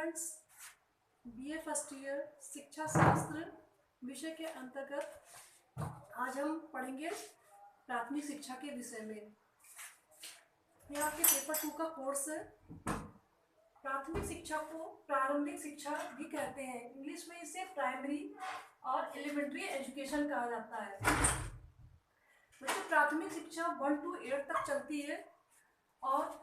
Friends, BA first year शिक्षा शास्त्र विषय के अंतर्गत आज हम पढ़ेंगे प्राथमिक शिक्षा के विषय में। यह आपके पेपर 2 का कोर्स है। प्राथमिक शिक्षा को प्रारंभिक शिक्षा भी कहते हैं। इंग्लिश में इसे प्राइमरी और एलिमेंट्री एजुकेशन कहा जाता है। बच्चों, प्राथमिक शिक्षा 1 to 8 तक चलती है और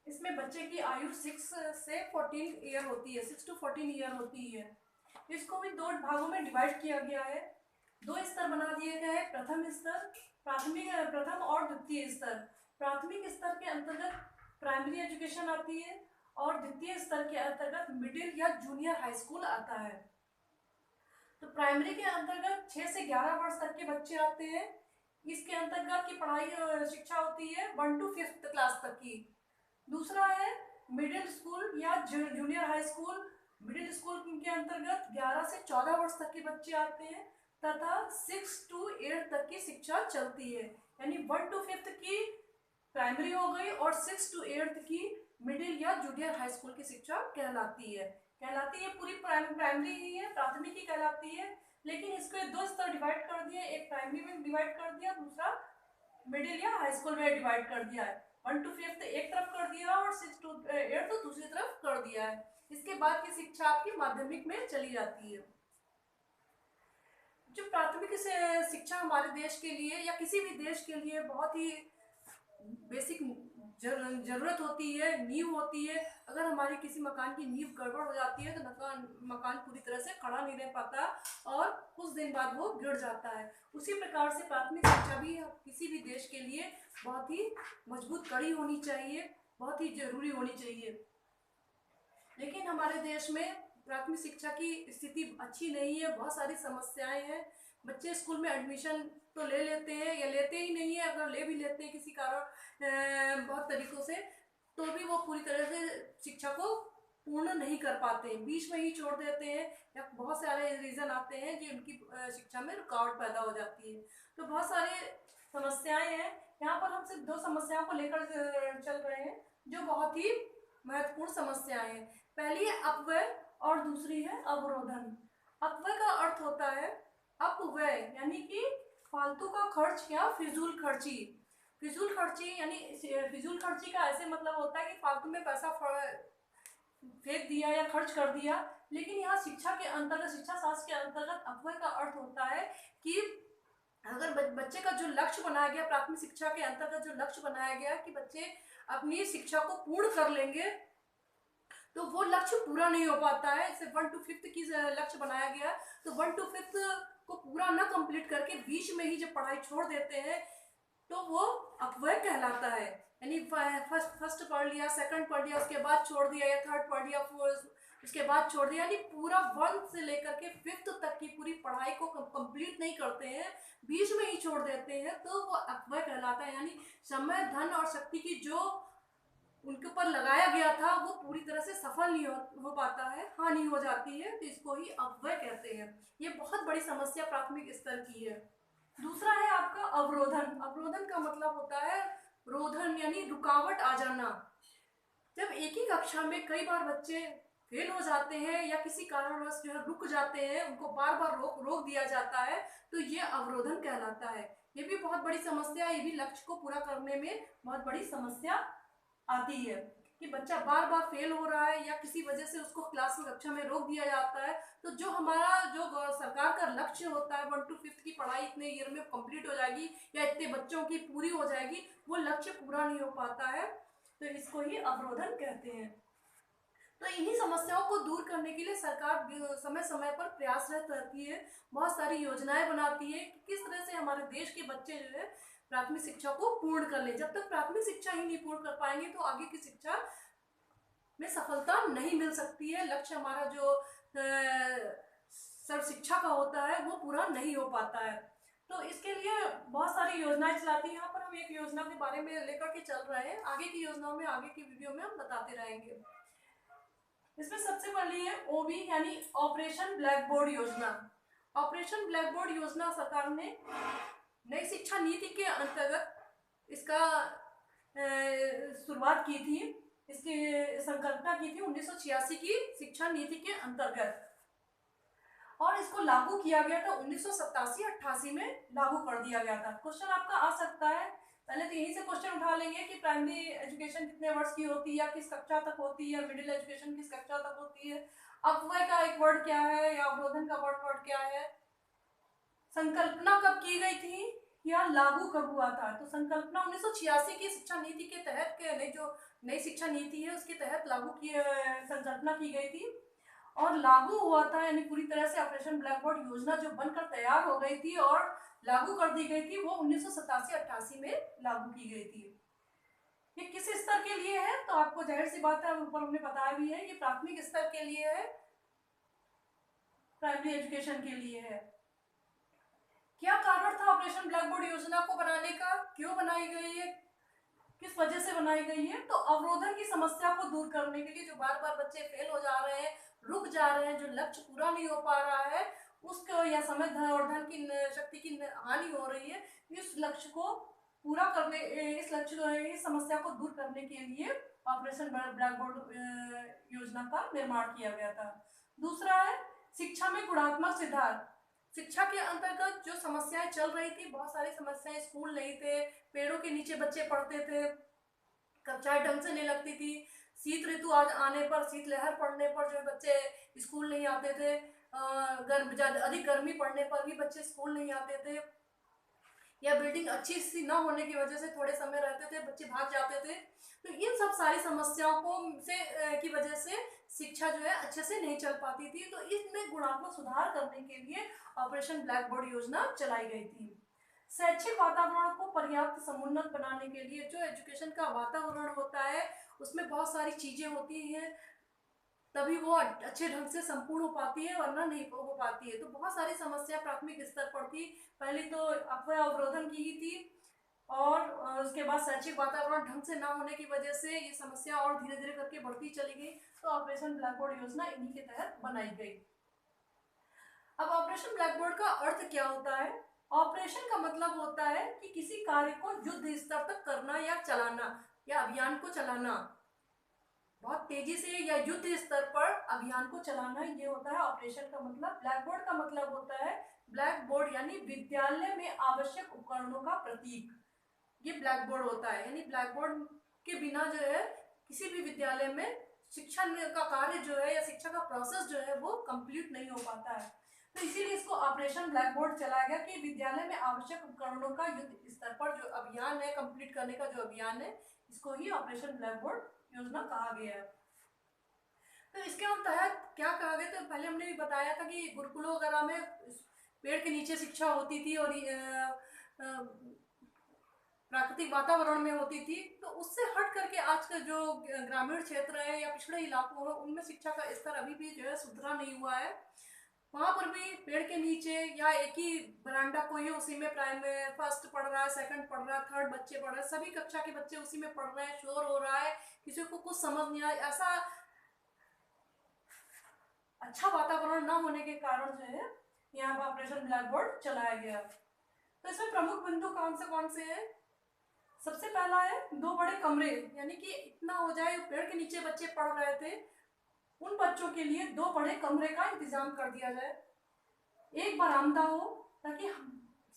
इसमें बच्चे की आयु 6 से 14 ईयर होती है, 6 to 14 ईयर होती है। इसको भी 2 भागों में डिवाइड किया गया है। 2 स्तर बना दिए गए हैं। प्रथम स्तर, प्रथम और द्वितीय स्तर। प्राथमिक स्तर के अंतर्गत प्राइमरी एजुकेशन आती है और द्वितीय स्तर के अंतर्गत मिडिल या जूनियर हाई स्कूल आता है। तो प्राइमरी के अंतर्गत 6 से 11 वर्ष तक के बच्चे आते हैं। इसके अंतर्गत की पढ़ाई शिक्षा होती है 1 to 5th क्लास तक की। दूसरा है मिडिल स्कूल या junior high school. Middle school के अंतर्गत 11 से 14 वर्ष तक के बच्चे आते हैं तथा 6 to 8 तक की शिक्षा चलती है। यानी 1 to 5th की प्राइमरी हो गई और 6 to 8 की मिडिल या जूनियर हाई स्कूल की शिक्षा कहलाती है। पूरी प्राइमरी ही है, प्राथमिक ही कहलाती है। लेकिन इसको 2 स्तर डिवाइड कर दिए, एक प्राइमरी में डिवाइड कर दिया, दूसरा मिडिल या हाई स्कूल में डिवाइड कर दिया है। 1 to 5th एक तरफ कर दिया और 6 to 8 तो दूसरी तरफ कर दिया है। इसके बाद की शिक्षा आपकी माध्यमिक में चली जाती है। जो प्राथमिक शिक्षा हमारे देश के लिए या किसी भी देश के लिए बहुत ही बेसिक जरूरत होती है, नींव होती है। अगर हमारे किसी मकान की नींव गड़बड़ हो जाती है तो मकान पूरी तरह से खड़ा नहीं रह पाता और कुछ दिन बाद वो गिर जाता है। उसी प्रकार से प्राथमिक शिक्षा भी किसी भी देश के लिए बहुत ही मजबूत कड़ी होनी चाहिए, बहुत ही जरूरी होनी चाहिए। लेकिन हमारे देश में प्राथमिक शिक्षा की स्थिति अच्छी नहीं है, बहुत सारी समस्याएं हैं। बच्चे स्कूल में एडमिशन तो ले लेते हैं या लेते ही नहीं है। अगर ले भी लेते हैं किसी कारण बहुत तरीकों से, तो भी वो पूरी तरह से शिक्षा को पूर्ण नहीं कर पाते हैं, बीच में ही छोड़ देते हैं या बहुत सारे रीज़न आते हैं जो उनकी शिक्षा में रुकावट पैदा हो जाती है। तो बहुत सारी समस्याएं हैं। यहाँ पर हम सिर्फ 2 समस्याओं को लेकर चल रहे हैं जो बहुत ही महत्वपूर्ण समस्याएं हैं। पहली है अपव्यय और दूसरी है अवरोधन। अपव्यय का अर्थ होता है अपव्यय यानी कि फालतू का खर्च या फिजूल खर्ची। फिजूल खर्ची यानी फिजूल खर्ची का ऐसे मतलब होता है कि फालतू में पैसा फेंक दिया या खर्च कर दिया। लेकिन यहाँ शिक्षा के अंतर्गत, शिक्षा शास्त्र के अंतर्गत अपव्यय का अर्थ होता है कि अगर बच्चे का जो लक्ष्य बनाया गया, प्राथमिक शिक्षा के अंतर्गत जो लक्ष्य बनाया गया कि बच्चे अपनी शिक्षा को पूर्ण कर लेंगे, तो वो लक्ष्य पूरा नहीं हो पाता है। इसे 1 to 5th की लक्ष्य बनाया गया, तो 1 to 5th को पूरा ना कंप्लीट करके बीच में ही जब पढ़ाई छोड़ देते हैं तो वो अपव्यय कहलाता है। यानी फर्स्ट पढ़ लिया, सेकंड पढ़ लिया, उसके बाद छोड़ दिया, या थर्ड पढ़ लिया, उसके बाद छोड़ दिया, यानी पूरा 1 से लेकर के 5th तक की पूरी पढ़ाई को कंप्लीट नहीं करते हैं, बीच में ही छोड़ देते हैं, तो वो अपव्यय कहलाता है। यानी समय, धन और शक्ति की जो उनके ऊपर लगाया गया था वो पूरी तरह से सफल नहीं हो पाता है, हानि हो जाती है, तो इसको ही अपव्यय कहते हैं। ये बहुत बड़ी समस्या प्राथमिक स्तर की है। दूसरा है आपका अवरोधन। अवरोधन का मतलब होता है रोधन यानी रुकावट आ जाना। जब एक ही कक्षा में कई बार बच्चे फेल हो जाते हैं या किसी कारणवश जो है रुक जाते हैं, उनको बार बार रोक दिया जाता है, तो ये अवरोधन कहलाता है। ये भी बहुत बड़ी समस्या है। ये भी लक्ष्य को पूरा करने में बहुत बड़ी समस्या आती है कि बच्चा बार बार फेल हो रहा है या किसी वजह से उसको क्लास में, कक्षा में रोक दिया जाता है। तो जो हमारा जो सरकार का लक्ष्य होता है 1 to 5th की पढ़ाई इतने ईयर में कंप्लीट हो जाएगी या इतने बच्चों की पूरी हो जाएगी, वो लक्ष्य पूरा नहीं हो पाता है, तो इसको ही अवरोधन कहते हैं। तो इन्हीं समस्याओं को दूर करने के लिए सरकार समय समय पर प्रयासरत रहती है, बहुत सारी योजनाएं बनाती है कि किस तरह से हमारे देश के बच्चे जो है प्राथमिक शिक्षा को पूर्ण कर ले। जब तक प्राथमिक शिक्षा ही नहीं पूर्ण कर पाएंगे तो आगे की शिक्षा में सफलता नहीं मिल सकती है। लक्ष्य हमारा जो सर्व शिक्षा का होता है वो पूरा नहीं हो पाता है। तो इसके लिए बहुत सारी योजनाएं चलाती है। यहाँ पर हम एक योजना के बारे में लेकर के चल रहे हैं, आगे की योजनाओं में, आगे की वीडियो में हम बताते रहेंगे। इसमें सबसे पहली है ओबी यानी ऑपरेशन ब्लैक बोर्ड योजना। ऑपरेशन ब्लैक बोर्ड योजना सरकार ने नई शिक्षा नीति के अंतर्गत इसका शुरुआत की थी। इसकी संकल्पना की थी 1986 की शिक्षा नीति के अंतर्गत, और इसको लागू किया गया था 1987-88 में लागू कर दिया गया था। क्वेश्चन आपका आ सकता है, पहले तो यहीं से क्वेश्चन उठा लेंगे कि प्राइमरी एजुकेशन कितने वर्ष की होती है या किस कक्षा तक होती है, मिडिल एजुकेशन किस कक्षा तक होती है, अपव्यय का एक वर्ड क्या है या अवरोधन का वर्ड क्या है, संकल्पना कब की गई थी या लागू कब हुआ था। तो संकल्पना 1986 की शिक्षा नीति के तहत के जो नई शिक्षा नीति है उसके तहत लागू की संकल्पना की गई थी और लागू हुआ था, यानी पूरी तरह से ऑपरेशन ब्लैक बोर्ड योजना जो बनकर तैयार हो गई थी और लागू कर दी गई थी वो 1987-88 में लागू की गई थी। ये किस स्तर के लिए है, तो आपको जाहिर सी बात है ऊपर हमने बताया भी है, ये प्राथमिक स्तर के लिए है, प्राइमरी एजुकेशन के लिए है। क्या कारण था ऑपरेशन ब्लैक बोर्ड योजना को बनाने का, क्यों बनाई गई है, किस वजह से बनाई गई है, तो अवरोधन की समस्या को दूर करने के लिए, जो बार बार बच्चे फेल हो जा रहे हैं, रुक जा रहे हैं, जो लक्ष्य पूरा नहीं हो पा रहा है उसको, या समय धन और धन की शक्ति की हानि हो रही है, इस लक्ष्य को पूरा करने, इस समस्या को दूर करने के लिए ऑपरेशन ब्लैक बोर्ड योजना का निर्माण किया गया था। दूसरा है शिक्षा में गुणात्मक सुधार। शिक्षा के अंतर्गत जो समस्याएं चल रही थी, बहुत सारी समस्याएं, स्कूल नहीं थे, पेड़ों के नीचे बच्चे पढ़ते थे, कक्षाएं ढंग से नहीं लगती थी, शीत ऋतु आने पर, शीतलहर पड़ने पर जो बच्चे स्कूल नहीं आते थे, अधिक गर्मी पड़ने पर भी बच्चे स्कूल नहीं आते थे, या बिल्डिंग अच्छी सी ना होने की वजह से थोड़े समय रहते थे बच्चे भाग जाते थे। तो इन सब सारी समस्याओं को की वजह से शिक्षा जो है अच्छे से नहीं चल पाती थी, तो इसमें गुणात्मक सुधार करने के लिए ऑपरेशन ब्लैक बोर्ड योजना चलाई गई थी। शैक्षिक वातावरण को पर्याप्त समुन्नत बनाने के लिए, जो एजुकेशन का वातावरण होता है उसमें बहुत सारी चीजें होती हैं, तभी वो अच्छे ढंग से संपूर्ण हो पाती है, वरना नहीं हो पाती है। तो बहुत सारी समस्या प्राथमिक स्तर पर थी, पहले तो अपव्यय अवरोधन की ही थी, और उसके बाद शैक्षिक वातावरण ढंग से ना होने की वजह से ये समस्या और धीरे धीरे करके बढ़ती चली गई, तो ऑपरेशन ब्लैक बोर्ड योजना इन्हीं के तहत बनाई गई। अब ऑपरेशन ब्लैक बोर्ड का अर्थ क्या होता है? ऑपरेशन का मतलब होता है कि किसी कार्य को युद्ध स्तर तक करना या चलाना, या अभियान को चलाना, बहुत तेजी से या युद्ध स्तर पर अभियान को चलाना, ये होता है ऑपरेशन का मतलब। ब्लैक बोर्ड का मतलब होता है, ब्लैक बोर्ड यानी विद्यालय में आवश्यक उपकरणों का प्रतीक, ये ब्लैक बोर्ड होता है। यानी ब्लैक बोर्ड के बिना जो है किसी भी विद्यालय में शिक्षा का कार्य जो है या शिक्षा का प्रोसेस जो है वो कंप्लीट नहीं हो पाता है, तो इसीलिए इसको ऑपरेशन ब्लैक बोर्ड चलाया गया कि विद्यालय में आवश्यक उपकरणों का युद्ध स्तर पर जो अभियान है, कंप्लीट करने का जो अभियान है, इसको ही ऑपरेशन ब्लैक बोर्ड योजना कहा गया है। तो इसके तहत क्या कहा गया, तो पहले हमने भी बताया था कि गुरुकुलों वगैरह में पेड़ के नीचे शिक्षा होती थी और प्राकृतिक वातावरण में होती थी, तो उससे हट करके आज का जो ग्रामीण क्षेत्र है या पिछड़े इलाकों है उनमें शिक्षा का स्तर अभी भी जो है सुधरा नहीं हुआ है। वहां पर भी पेड़ के नीचे या एक ही बरांडा कोई है, उसी में प्राइमरी फर्स्ट पढ़ रहा है, सेकंड पढ़ रहा है, थर्ड बच्चे पढ़ रहे हैं, सभी कक्षा के बच्चे उसी में पढ़ रहे हैं, शोर हो रहा है, किसी को कुछ समझ नहीं आया, ऐसा अच्छा वातावरण ना होने के कारण जो है यहाँ पर ऑपरेशन ब्लैक बोर्ड चलाया गया। तो इसमें प्रमुख बिंदु कौन से हैं? सबसे पहला है 2 बड़े कमरे, यानी कि इतना हो जाए, पेड़ के नीचे बच्चे पढ़ रहे थे, उन बच्चों के लिए 2 बड़े कमरे का इंतजाम कर दिया जाए। एक बरामदा हो ताकि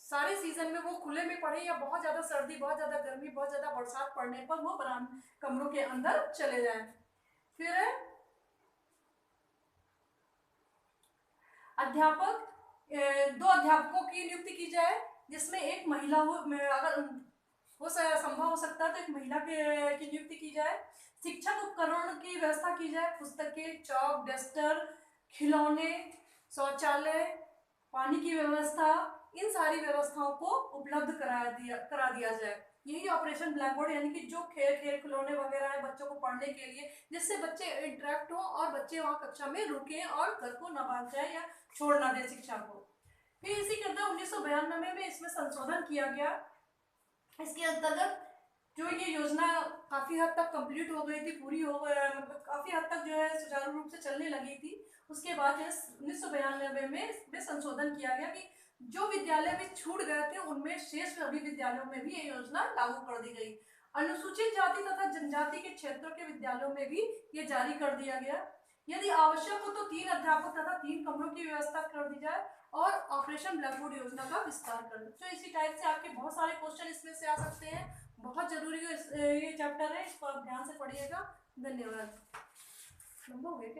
सारे सीजन में वो खुले में पढ़े, या बहुत ज्यादा सर्दी, बहुत ज्यादा गर्मी, बहुत ज्यादा बरसात पड़ने पर वो कमरों के अंदर चले जाएं। फिर है अध्यापक, 2 अध्यापकों की नियुक्ति की जाए, जिसमें एक महिला हो, अगर वो संभव हो सकता है तो एक महिला की नियुक्ति की जाए। शिक्षक उपकरण की व्यवस्था की जाए, पुस्तकें, चौक, डस्टर, खिलौने, शौचालय, पानी की व्यवस्था, इन सारी व्यवस्थाओं को उपलब्ध करा दिया जाए। यही ऑपरेशन ब्लैक बोर्ड, यानी कि जो खेल खिलौने वगैरह है बच्चों को पढ़ने के लिए, जिससे बच्चे इंटरेक्ट हो और बच्चे वहाँ कक्षा में रुके और घर को न भाग जाए या छोड़ ना दे शिक्षा को। फिर इसी के अंदर 1992 में इसमें संशोधन किया गया। इसके अंतर्गत जो ये योजना काफी हद तक कंप्लीट हो गई थी, पूरी हो गई, मतलब काफी हद तक जो है सुचारू रूप से चलने लगी थी। उसके बाद 1992 में इसमें संशोधन किया गया कि जो विद्यालय भी छूट गए थे उनमें शेष सभी विद्यालयों में भी ये योजना लागू कर दी गई। अनुसूचित जाति तथा जनजाति के क्षेत्रों के विद्यालयों में भी ये जारी कर दिया गया। यदि आवश्यक हो तो 3 अध्यापक तथा 3 कमरों की व्यवस्था कर दी जाए और ऑपरेशन ब्लैक बोर्ड योजना का विस्तार कर दो। तो इसी टाइप से आपके बहुत सारे क्वेश्चन इसमें से आ सकते हैं। बहुत जरूरी ये चैप्टर है, इसको आप ध्यान से पढ़िएगा। धन्यवाद। लंबा हो गया क्या?